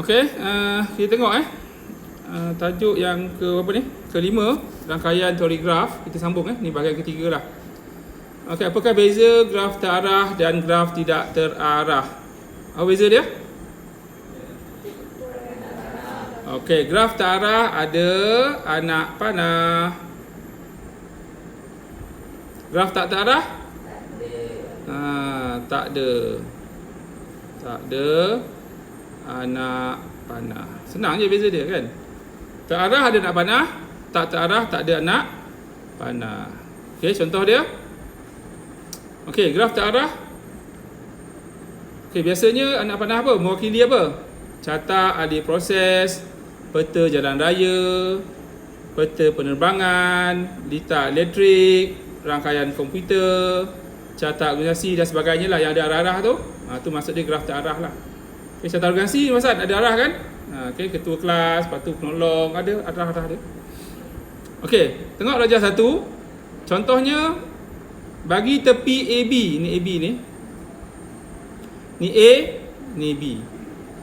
Okey, kita tengok tajuk yang ke apa ni? Kelima, rangkaian teori graf. Kita sambung ni bahagian ketiga lah. Okey, apakah beza graf terarah dan graf tidak terarah? Apa beza dia? Okey, graf terarah ada anak panah. Graf tak terarah? Tak ada. Tak ada anak panah. Senang je beza dia kan. Terarah ada anak panah, tak terarah tak ada anak panah. Okey, contoh dia. Okey, graf terarah. Okey, biasanya anak panah apa? Mewakili apa? Carta ahli proses, peta jalan raya, peta penerbangan, litar elektrik, rangkaian komputer, carta organisasi dan sebagainya lah yang ada arah-arah tu. Tu maksud dia graf terarah lah. Okay, carta organisasi maksud ada arah kan? Okay, ketua kelas, lepas tu penolong, ada arah-arah dia. Okey, tengok rajah satu. Contohnya, bagi tepi AB, ni AB ni. Ni A, ni B.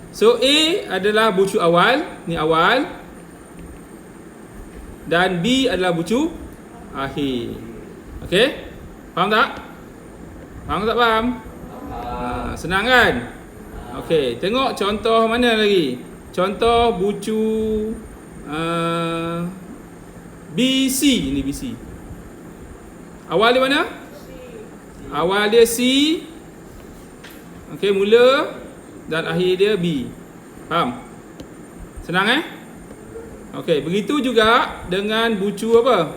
So A adalah bucu awal, ni awal. Dan B adalah bucu akhir. Okey? Faham tak? Faham tak faham? Senang kan? Okey, tengok contoh mana lagi? Contoh bucu BC, ini BC. Awal dia mana? Awal dia C. Okey, mula dan akhir dia B. Faham? Senang Okey, begitu juga dengan bucu apa?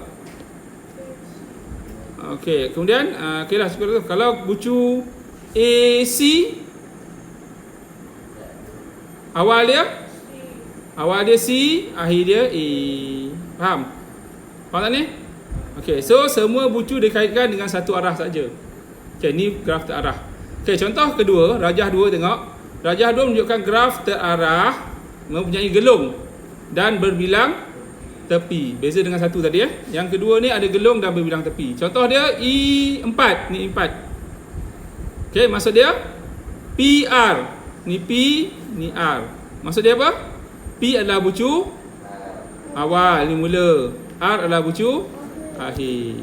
Okey, kemudian okeylah cukup tu. Kalau bucu AC, awal dia C, akhir dia A. Faham? Faham tak ni? Okey, so semua bucu dikaitkan dengan satu arah saja. Okey, ni graf terarah. Okey, contoh kedua, rajah 2 tengok. Rajah 2 menunjukkan graf terarah mempunyai gelung dan berbilang tepi. Beza dengan satu tadi Yang kedua ni ada gelung dan berbilang tepi. Contoh dia E4, ni E4. Okey, maksud dia PR. Ni P, ni R. Maksud dia apa? P adalah bucu awal, ni mula. R adalah bucu akhir.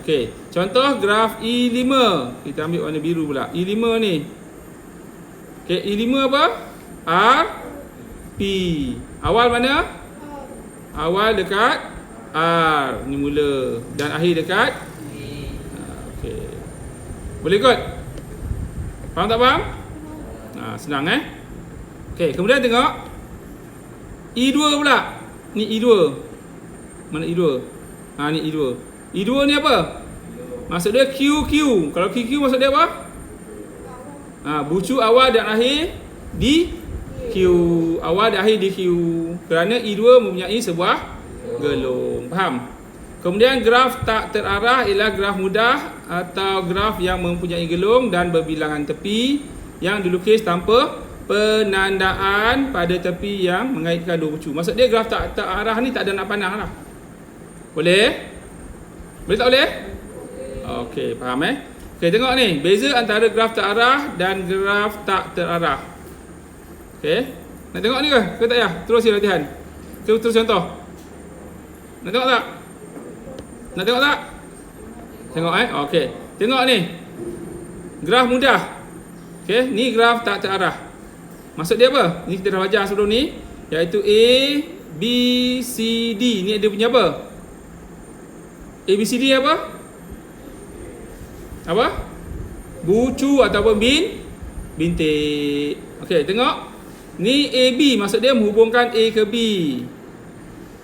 Okey, contoh graf E5. Kita ambil warna biru pula. E5 ni. Okey, E5 apa? R, P. Awal mana? Awal dekat R, ni mula. Dan akhir dekat okey. Boleh kot? Faham tak faham? Senang okey, kemudian tengok E2 pula. Ni E2. Mana E2? Ni E2. E2 ni apa? Maksud dia QQ. Kalau QQ maksud dia apa? Bucu awal dan akhir di Q. Awal dan akhir di Q. Kerana E2 mempunyai sebuah gelung. Faham? Kemudian graf tak terarah ialah graf mudah atau graf yang mempunyai gelung dan berbilangan tepi yang dilukis tanpa penandaan pada tepi yang mengaitkan dua bucu. Maksud dia graf tak terarah ni tak ada nak panah lah. Boleh? Boleh tak boleh? Okey, faham Okey, tengok ni. Beza antara graf terarah dan graf tak terarah. Okey. Nak tengok ni ke? Ke tak payah? Terus latihan. Terus contoh. Nak tengok tak? Nak tengok tak? Tengok Okey. Tengok ni. Graf mudah. Okey, ni graf tak terarah. Maksud dia apa? Ni kita dah belajar sebelum ni, iaitu A, B, C, D. Ni dia punya apa? A, B, C, D apa? Apa? Bucu ataupun bintik. Okey, tengok. Ni AB maksud dia menghubungkan A ke B.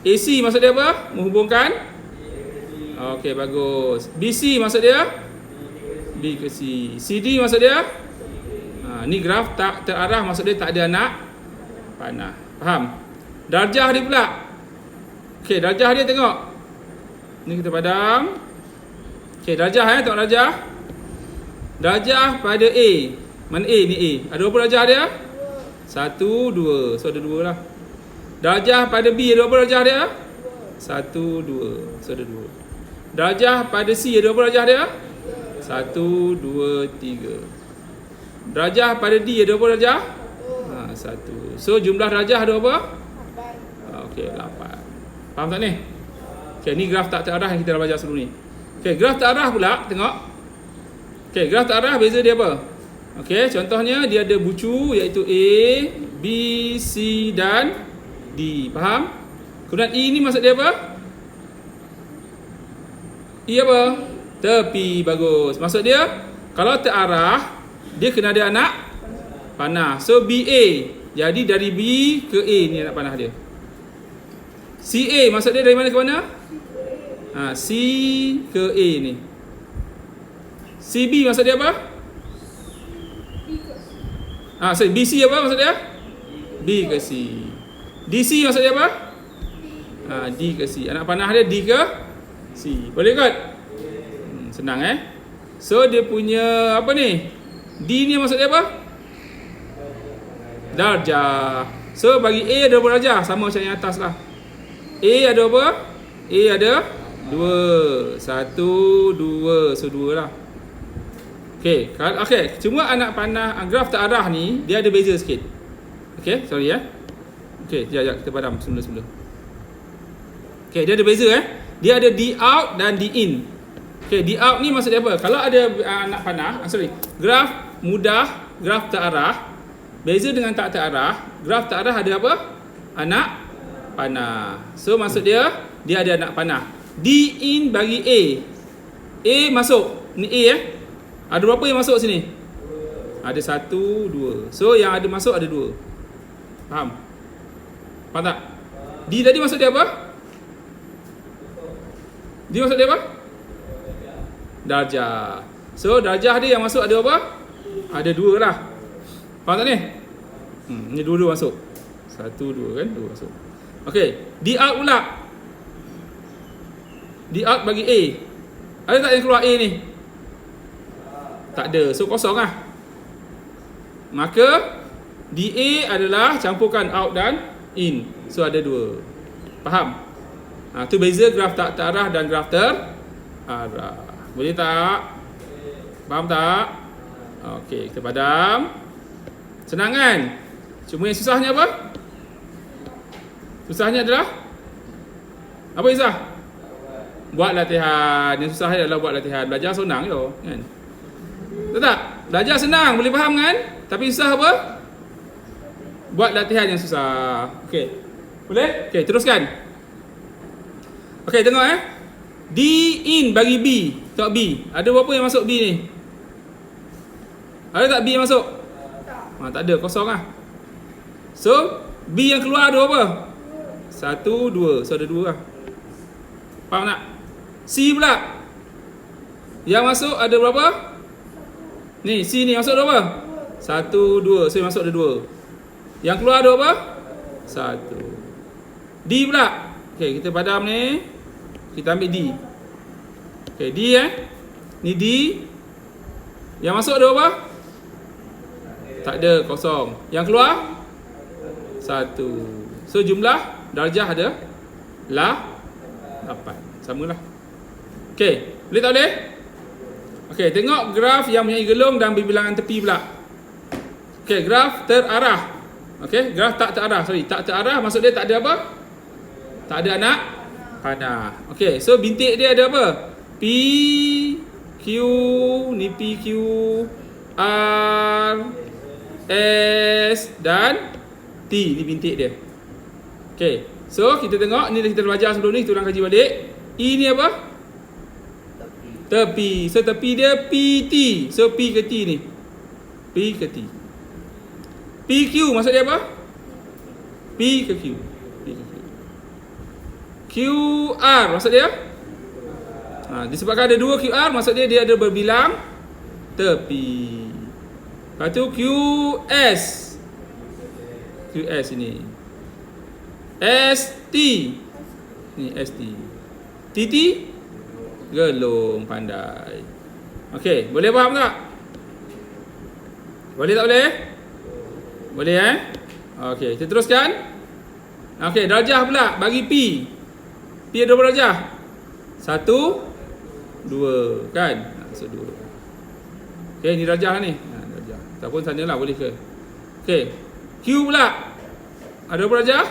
AC maksud dia apa? Menghubungkan okey, bagus. BC maksud dia B ke C. CD maksud dia ni graf tak terarah, maksud dia tak ada anak panah. Faham? Darjah dia pula. Okey, darjah dia tengok. Ni kita padam. Okey, darjah tengok darjah. Darjah pada A. Mana A ni A? Ada berapa darjah dia? 1, 2. So ada 2 lah. Darjah pada B ada berapa darjah dia? 1, 2. So ada 2. Darjah pada C ada berapa darjah dia? 1, 2, 3. Darjah pada D ada berapa darjah? 1. So jumlah darjah ada berapa? Okey, 8. Faham tak ni? Okey, ni graf tak terarah yang kita dah belajar sebelum ni. Okey, graf terarah pula, tengok. Okey, graf terarah beza dia apa? Okey, contohnya dia ada bucu iaitu A, B, C dan D. Faham? Kemudian E ni maksud dia apa? E apa? Tepi. Bagus. Maksud dia kalau terarah dia kena ada anak panah. So BA. Jadi dari B ke A ni anak panah dia. CA maksud dia dari mana ke mana? C ke A ni. CB maksud dia apa? BC apa maksud dia? B ke C. DC maksud dia apa? D ke C. Anak panah dia D ke C. Boleh kot? Senang So dia punya apa ni? D ni maksud dia apa? Darjah. So bagi A ada berapa darjah? Sama macam yang atas lah. A ada apa? A ada 2. 1, 2. So 2 lah. Okay. Cuma anak panah graf terarah ni dia ada beza sikit. Okay, sorry Okay, sekejap kita padam semula-semula. Okay, dia ada beza Dia ada D out dan D in. Okay, D out ni maksud dia apa? Kalau ada anak panah, graf mudah, graf terarah. Beza dengan tak terarah, graf terarah ada apa? Anak panah. So maksud dia ada anak panah. D in bagi A. A masuk. Ni A Ada berapa yang masuk sini? Ada 1, 2. So yang ada masuk ada 2. Faham? Faham tak? D tadi maksud dia apa? D maksud dia apa? Darjah. So darjah dia yang masuk ada apa? Ada 2 lah. Faham tak ni? Ni 2 masuk. 1, 2 kan? 2 masuk. Okay, D out pula. D out bagi A. Ada tak yang keluar A ni? Tak ada. So kosong lah. Maka DA adalah campurkan out dan in. So ada 2. Faham? Tu beza graf tak terarah dan graf terarah. Boleh tak? Faham tak? Okey, kita padam. Senang kan? Cuma yang susahnya apa? Susahnya adalah apa yang susah? Buat latihan. Yang susahnya adalah buat latihan. Belajar senang je kan? Betul tak? Belajar senang, boleh faham kan? Tapi susah apa? Buat latihan yang susah. Okey. Boleh? Okey, teruskan. Okey, tengok D in bagi B. Tengok B. Ada berapa yang masuk B ni? Ada tak B yang masuk? Tak ada, kosong lah. So, B yang keluar ada berapa? 1, 2. So ada 2 lah. Faham tak? C pula. Yang masuk ada berapa? Ni, C ni masuk ada berapa? 1, 2. So yang masuk ada 2. Yang keluar ada berapa? 1. D pula. Okay, kita padam ni. Kita ambil D. Okay, D Ni D. Yang masuk ada berapa? Tak ada, kosong. Yang keluar? 1. So jumlah darjah ada 8. Samalah. Okay, boleh tak boleh? Okay, tengok graf yang mempunyai gelung dan berbilangan tepi pula. Okay, graf terarah. Okay, graf tak terarah. Tak terarah maksud dia tak ada apa? Tak ada anak panah. Okay, so bintik dia ada apa? P, Q, ni P, Q, R, S dan T. Ni bintik dia. Okay, so kita tengok. Ni dah kita belajar sebelum ni. Kita ulang kaji balik. E ni apa? Tepi. So tepi dia PT. So P ke T ni? P ke T. PQ maksud dia apa? P ke Q. P ke Q. QR maksud dia? Disebabkan ada 2 QR, maksud dia ada berbilang tepi. Lepas tu QS. QS ini. ST. Ni ST. TT gelung, pandai. Okey, boleh faham tak? Boleh tak boleh? Boleh Okey, kita teruskan. Okey, darjah pula bagi P. P ada berapa darjah? 1, 2 kan? So 2. Okey, ni darjah ni. Darjah. Ataupun sanalah boleh ke? Okey. Q pula. Ada berapa darjah?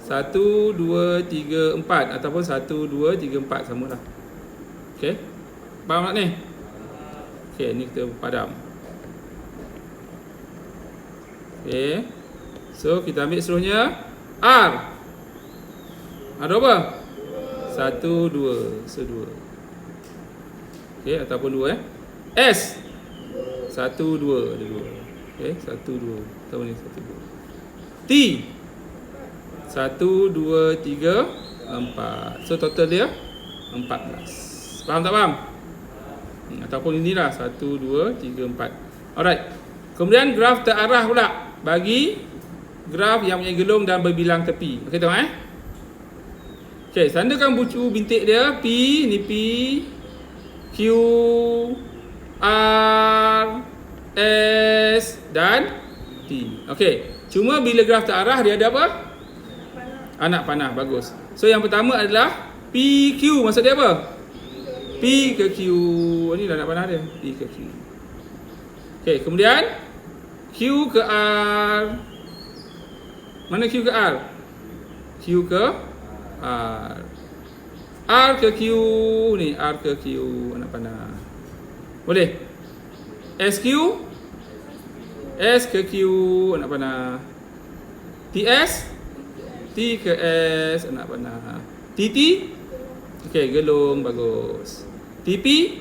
1, 2, 3, 4 ataupun 1, 2, 3, 4 samalah. Okey. Faham tak ni? Okey, ni kita padam. Okey. So kita ambil seterusnya R. Ada berapa? 1, 2, so 2. Okey, ataupun 2 S. 1, 2, ada 2. Okey, 1, 2. Ataupun ni 1, 2. T. 1, 2, 3, 4. So total dia 14. Faham tak faham? Ataupun inilah 1, 2, 3, 4. Alright. Kemudian graf terarah pula bagi graf yang punya gelung dan berbilang tepi. Okey tengok Okey, tandakan bucu bintik dia P, ni P, Q, R, S dan T. Okey, cuma bila graf terarah dia ada apa? Anak panah, bagus. So yang pertama adalah PQ, maksud dia apa? P ke Q. Ini dah anak panah dia, P ke Q. Okey, kemudian Q ke R. Mana Q ke R? Q ke R. R ke Q ni, R ke Q, anak panah. Boleh? SQ, S ke Q, anak panah. TS, T ke S, anak panah. TT, okey, gelung, bagus. TP,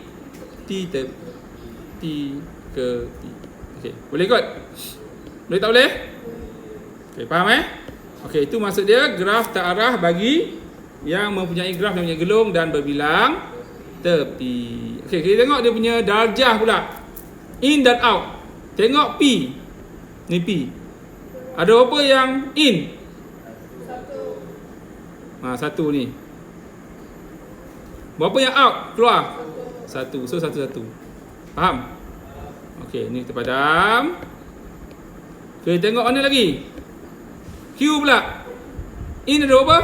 T ke T. Okey, boleh kot? Boleh tak boleh? Okey, faham Okey, itu maksud dia graf terarah bagi yang mempunyai graf yang punya gelung dan berbilang tepi. Okey, kita tengok dia punya darjah pula. In dan out. Tengok P. Ni P. Ada berapa yang in? 1. 1 ni. Berapa yang out? Keluar? 1. So 1, 1. Faham? Okey, ni kita padam. Kita tengok mana lagi? Q pula. In ada berapa?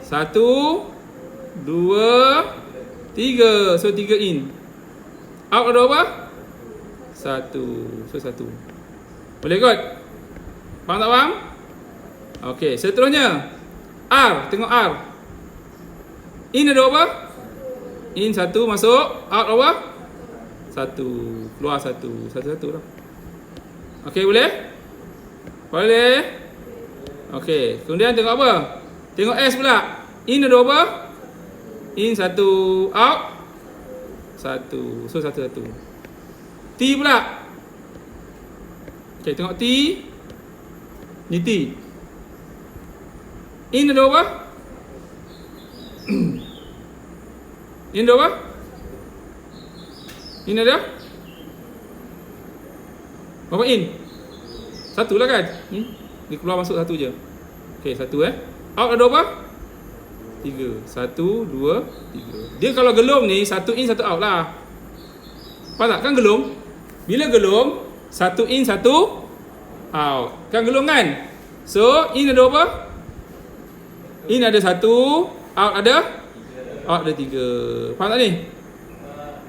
1, 2, 3. So 3 in. Out ada berapa? 1. So 1. Boleh kot? Faham tak faham? Okey, seterusnya R. Tengok R. In ada berapa? In 1 masuk. Out berapa? 1. Keluar 1. 1, 1 lah. Okey, boleh? Boleh? Okey, kemudian tengok apa? Tengok S pula. In ada berapa? In 1. Out 1. So 1, 1. T pula. Okey, tengok T. Ni T. In ada berapa? In ada berapa? In ada? Berapa in? 1 lah kan? Ni keluar masuk 1 je. Okey, 1 Out ada berapa? 3. 1, 2, 3. Dia kalau gelung ni 1 in 1 out lah. Faham tak? Kan gelung. Bila gelung 1 in 1 out. Kan gelung kan? So in ada berapa? In ada 1, out ada? Out ada 3. Faham tak ni?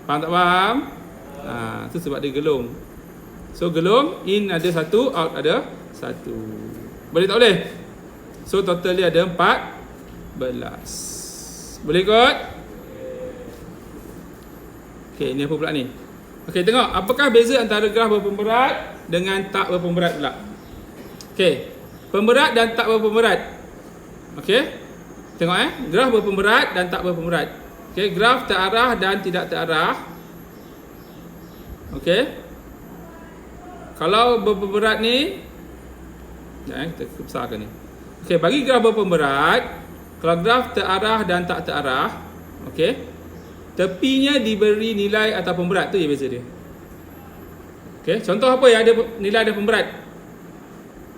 Faham tak faham? Tu sebab dia gelung. So gelung, in ada 1, out ada 1. Boleh tak boleh? So total dia ada 14. Boleh kot? Okey, ni apa pula ni? Okey, tengok apakah beza antara graf berpemberat dengan tak berpemberat pula. Okey, pemberat dan tak berpemberat. Okey. Tengok graf berpemberat dan tak berpemberat. Okey, graf terarah dan tidak terarah. Okey. Kalau berpemberat ni kita besarkan ni. Okey, bagi graf berpemberat, kalau graf terarah dan tak terarah, okey, tepinya diberi nilai atau pemberat, tu je beza dia. Okey, contoh apa yang ada nilai ada pemberat?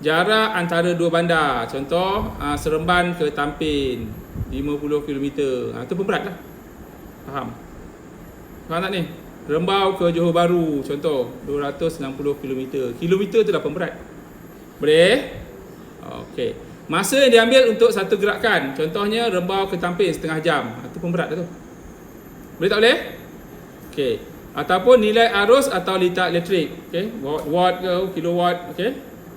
Jarak antara dua bandar. Contoh Seremban ke Tampin 50 km. Itu pemberat lah. Faham? Faham tak ni? Rembau ke Johor Bahru contoh 260 km. Kilometer tu dah pemberat. Boleh? Okey. Masa yang diambil untuk satu gerakan, contohnya Rembau ke Tampin setengah jam. Itu pemberat dah tu. Boleh tak boleh? Okey. Ataupun nilai arus atau litar elektrik. Okey. Watt ke kilowatt. Okey.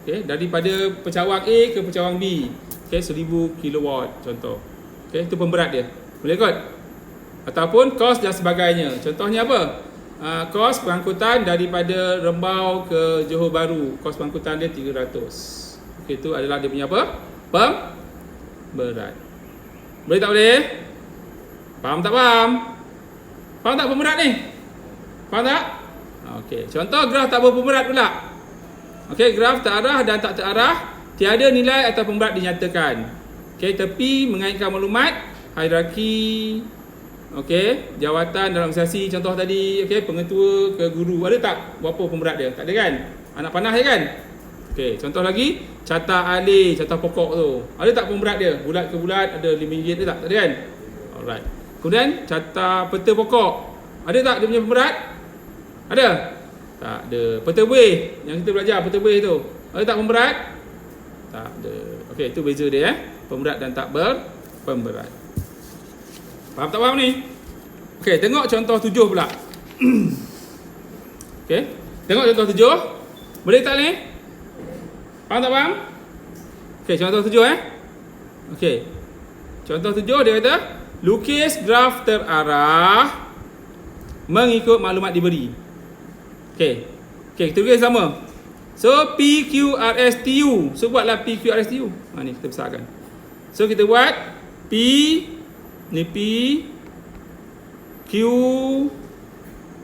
Okey, daripada pecalang A ke pecalang B. Okey, 1000 kilowatt contoh. Okey, itu pemberat dia. Boleh kot? Ataupun kos dan sebagainya. Contohnya apa? Kos pengangkutan daripada Rembau ke Johor Bahru, kos pengangkutan dia 300. Okey, itu adalah dia punya apa? Pemberat. Boleh tak boleh? Faham tak faham? Faham tak pemberat ni? Faham tak? Okey, contoh graf tak berpemberat pula. Okey, graf terarah dan tak terarah, tiada nilai atau pemberat dinyatakan. Okey, tepi mengaitkan maklumat, hierarki, okey, jawatan dalam organisasi contoh tadi, okey, pengetua ke guru. Ada tak berapa pemberat dia? Tak ada kan? Anak panah je kan? Okey, contoh lagi, carta alih, carta pokok tu. Ada tak pemberat dia? Bulat ke bulat, ada RM5 ada tak? Tak ada kan? Alright. Kemudian carta peta pokok. Ada tak dia punya pemberat? Ada? Tak ada. Peta buih yang kita belajar, peta buih tu. Ada tak pemberat? Tak ada. Okey, itu beza dia pemberat dan tak berpemberat. Faham tak faham ni? Okey, tengok contoh 7 pula. Okey, tengok contoh 7. Boleh tak ni? Faham tak faham? Okey, contoh 7 Okey. Contoh 7 dia kata lukis graf terarah mengikut maklumat diberi. Okey. Okey, kita tulis sama. So PQRSTU. So buatlah PQRSTU. Ni kita besarkan. So kita buat P ni P Q,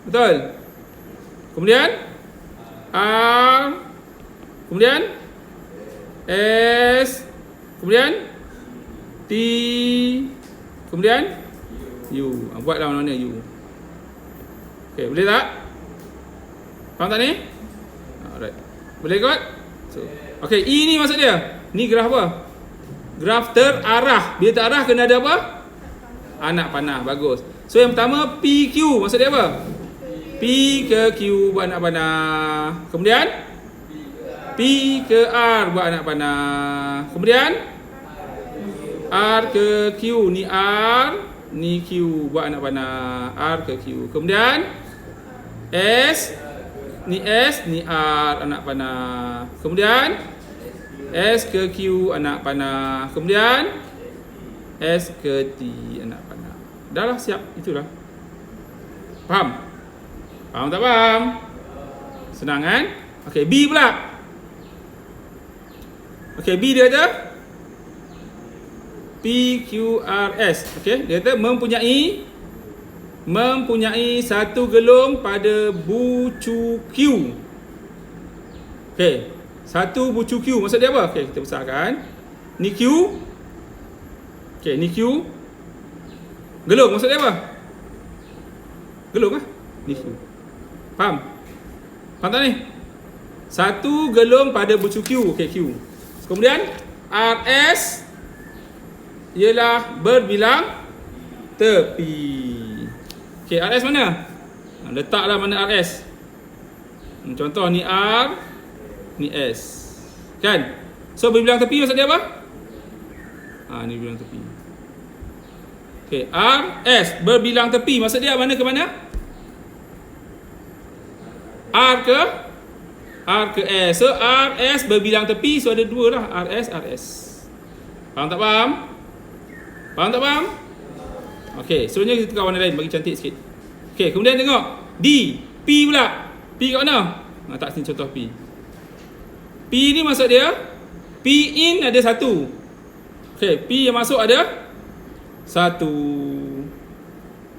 betul? Kemudian R, kemudian S, kemudian T, kemudian U. Buatlah mana-mana U. Okey, boleh tak? Faham tak ni? Alright. Boleh kot? So, okey, E ni maksud dia. Ni graf apa? Graf terarah. Bila terarah kena ada apa? Anak panah. Bagus. So yang pertama PQ. Maksud dia apa? P ke Q buat anak panah. Kemudian P ke R buat anak panah. Kemudian R ke Q. Ni R, ni Q buat anak panah. R ke Q. Kemudian S, ni S, ni R anak panah. Kemudian S ke Q anak panah. Kemudian S ke T anak panah. Dah lah, siap. Itulah. Faham? Faham tak faham? Senang kan? Okey, B pula. Okey, B dia kata PQRS. Okey, dia kata mempunyai satu gelung pada bucu Q. Okey, satu bucu Q. Maksud dia apa? Okey, kita besarkan. Ni Q. Okey, ni Q. Gelung maksud dia apa? Gelung ah? Ni Q. Faham? Faham tak ni? Satu gelung pada bucu Q. Okey, Q. Kemudian RS ialah berbilang tepi. Okey, RS mana? Letaklah mana RS. Contoh ni R, ni S. Kan? So berbilang tepi maksud dia apa? Ni berbilang tepi. Okey, RS berbilang tepi maksud dia mana ke mana? R ke S. So RS berbilang tepi, so ada dua lah, RS. Faham tak faham? Faham tak faham? Okey, seterusnya kita tukar warna lain bagi cantik sikit. Okey, kemudian tengok D, P pula. P kat mana? Tak sini contoh P. P ni maksud dia P in ada satu. Okey, P yang masuk ada satu.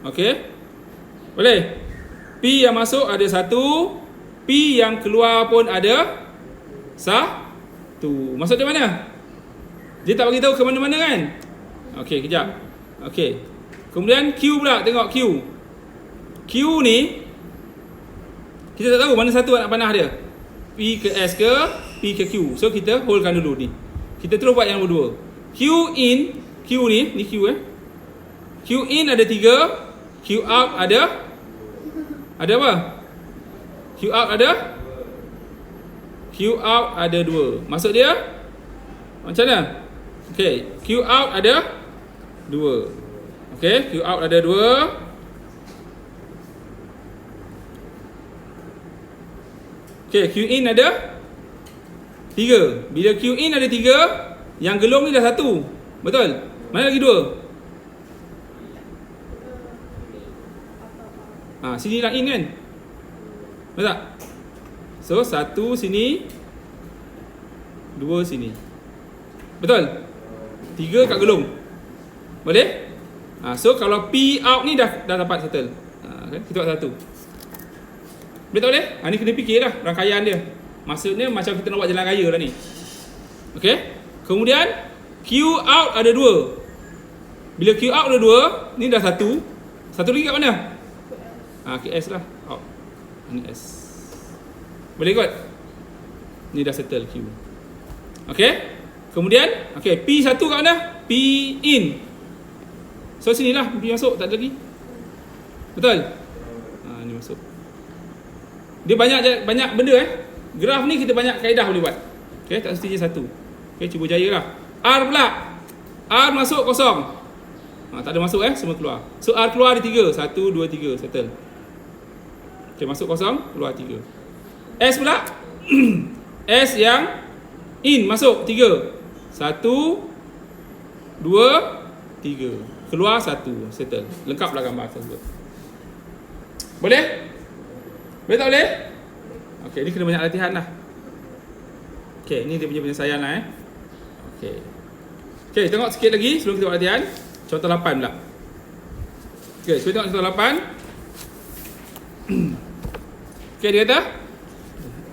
Okey? Boleh? P yang masuk ada satu, P yang keluar pun ada satu. Maksud dia mana? Dia tak bagi tahu ke mana-mana kan? Okey, kejap. Okey. Kemudian Q pula, tengok Q. Q ni kita tak tahu mana satu anak panah dia. P ke S ke, P ke Q. So kita holdkan dulu ni. Kita terus buat yang berdua. Q in, Q ni Q Q in ada 3, Q out ada apa? Q out ada 2. Maksud dia macam mana? Okey, Q out ada 2. Okey, Q out ada 2. Okey, Q in ada 3. Bila Q in ada 3, yang gelung ni dah 1. Betul? Mana lagi 2? Sini dah in kan? Betul tak? So 1 sini, 2 sini. Betul? 3 kat gelung. Boleh? So kalau P out ni dah dapat settle. Kan? Kita buat 1. Boleh tak boleh? Ni kena fikir lah rangkaian dia. Maksudnya macam kita nak buat jalan raya lah ni. Okey. Kemudian Q out ada 2. Bila Q out ada 2, ni dah 1. Satu lagi kat mana? S lah. Out. Ni S. Boleh kot? Ni dah settle Q. Okey. Kemudian P1 kat mana? P in. So sinilah P masuk, tak ada lagi. Betul? Ni masuk. Dia banyak benda Graf ni kita banyak kaedah boleh buat. Okey, tak mesti je satu. Okey, cuba jayalah. R pula. R masuk kosong. Tak ada masuk semua keluar. So R keluar ada 3. 1 2 3 settle. Okey, masuk kosong, keluar 3. S pula. S yang in masuk 3. 1 2 3. Keluar 1, settle. Lengkaplah gambar tersebut. Boleh? Boleh tak boleh? Okey, ni kena banyak latihan lah. Okey, ni dia punya penyelesaian lah Okey. Okey, tengok sikit lagi sebelum kita buat latihan. Contoh 8 pula. Okey, cuba tengok contoh 8. Okey, dia kata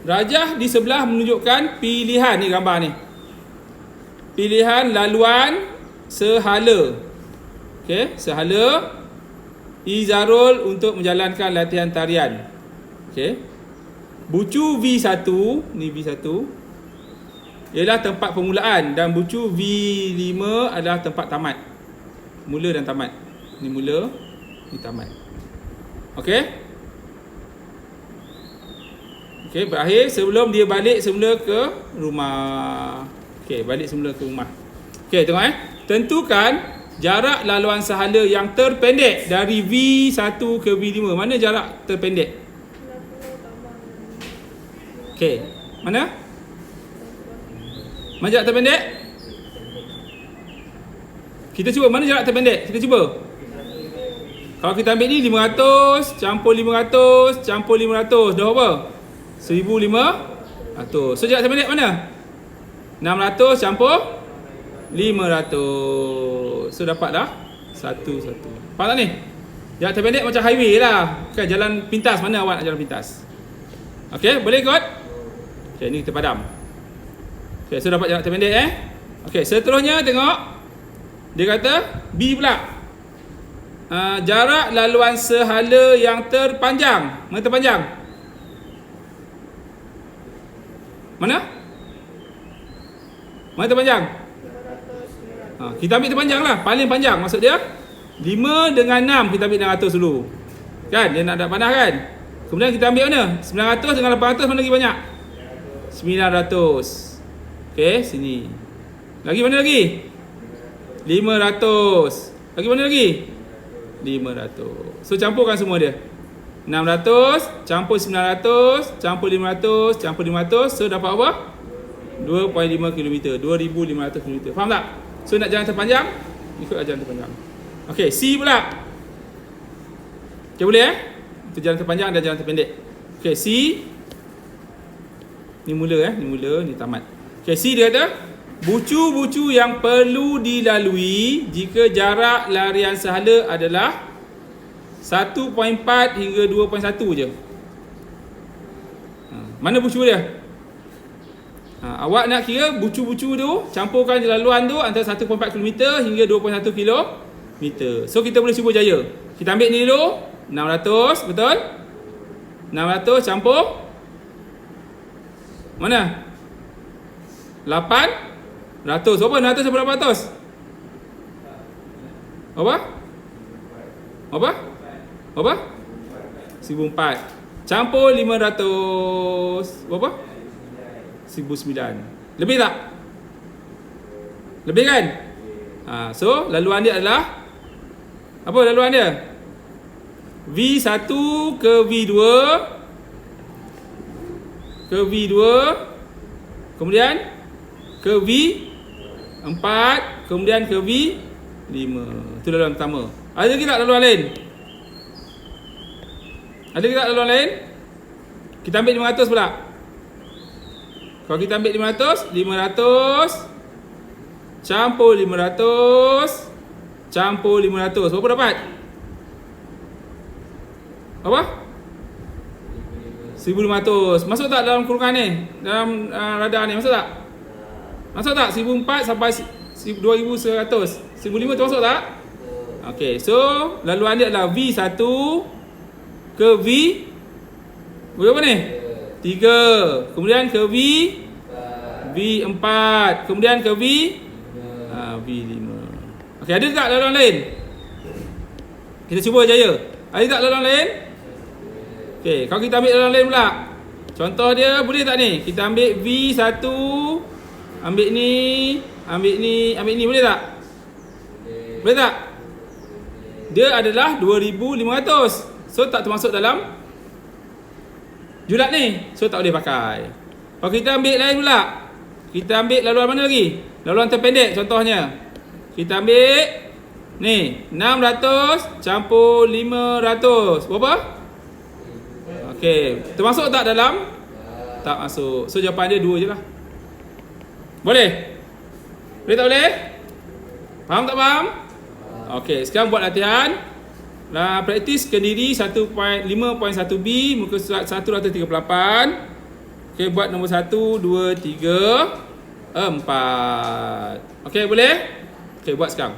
rajah di sebelah menunjukkan pilihan ni gambar ni. Pilihan laluan sehala. Okey, sehala Izarul untuk menjalankan latihan tarian. Okey. Bucu V1, ni V1 ialah tempat permulaan dan bucu V5 adalah tempat tamat. Mula dan tamat. Ni mula, ni tamat. Okey. Okey, berakhir sebelum dia balik semula ke rumah. Okey, balik semula ke rumah. Okey, tengok tentukan jarak laluan sahala yang terpendek dari V1 ke V5. Mana jarak terpendek? Okey, mana? Mana jarak terpendek? Kita cuba, mana jarak terpendek? Kita cuba. Kalau kita ambil ni 500 campur 500 campur 500 dah apa? 1500. So jarak terpendek mana? 600 campur 500. So dapat dah 1. Faham tak ni? Jarak terpendek macam highway lah. Kan jalan pintas, mana awak nak jalan pintas? Okey, boleh kot? Okey, ni kita padam. Okey, so dapat jarak terpendek Okey, seterusnya tengok. Dia kata B pula. Jarak laluan sehala yang terpanjang. Mana terpanjang? Mana? Mana terpanjang? Kita ambil terpanjang lah. Paling panjang maksud dia 5 dengan 6 kita ambil 600 dulu. Kan? Dia nak panah kan? Kemudian kita ambil mana? 900 dengan 800 mana lagi banyak? 900. Okey, sini. Lagi mana lagi? 500. Lagi mana lagi? 500. So campurkan semua dia. 600 campur 900 campur 500 campur 500. So dapat apa? 2.5 km. 2500 km. Faham tak? So nak jalan terpanjang, ikutlah jalan terpanjang. Okey, C pula. Okey, boleh Itu jalan terpanjang dan jalan terpendek. Okey, C. Ni mula ni mula, ni tamat. Okey, C dia kata bucu-bucu yang perlu dilalui jika jarak larian sahala adalah 1.4 hingga 2.1 je. Mana bucu dia? Awak nak kira bucu-bucu tu, campurkan laluan tu antara 1.4 km hingga 2.1 km. So kita boleh cuba jaya. Kita ambil ni dulu 600, betul? 600 campur mana? 800. Berapa? 600 sampai 800? Apa? Apa? Apa? 1004 campur 500. Berapa? 1009. Lebih tak? Lebih kan? So laluan dia adalah apa laluan dia? V1 ke V2 ke V2 kemudian ke V4, kemudian ke V5. Itu laluan pertama. Ada lagi tak laluan lain? Ada lagi tak laluan lain? Kita ambil 500 pula. Kalau kita ambil 500 campur 500 campur 500, berapa dapat? Apa? 1500. Masuk tak dalam kurungan ni? Dalam radar ni masuk tak? Masuk tak? 1004 sampai 2100. 1005 tu masuk tak? Okey, so laluan dia adalah V1 ke berapa ni? 3. Kemudian ke V4. Kemudian ke V5. Okey, ada tak laluan lain? Kita cuba jaya. Ada tak laluan lain? Okey, kalau kita ambil laluan lain pula. Contoh dia boleh tak ni? Kita ambil V1, ambil ni, boleh tak? Boleh tak? Dia adalah 2500. So tak termasuk dalam julat ni. So tak boleh pakai. Kalau kita ambil lain pula. Kita ambil laluan mana lagi? Laluan terpendek contohnya. Kita ambil ni 600 campur 500. Berapa? Okey, termasuk tak dalam? Tak masuk. So jawapan dia 2 je lah. Boleh? Boleh tak boleh? Faham tak faham? Okey, sekarang buat latihan. Praktis Kendiri 5.1b muka surat 138. Okey, buat nombor 1, 2, 3, 4. Okey, boleh? Okey, buat sekarang.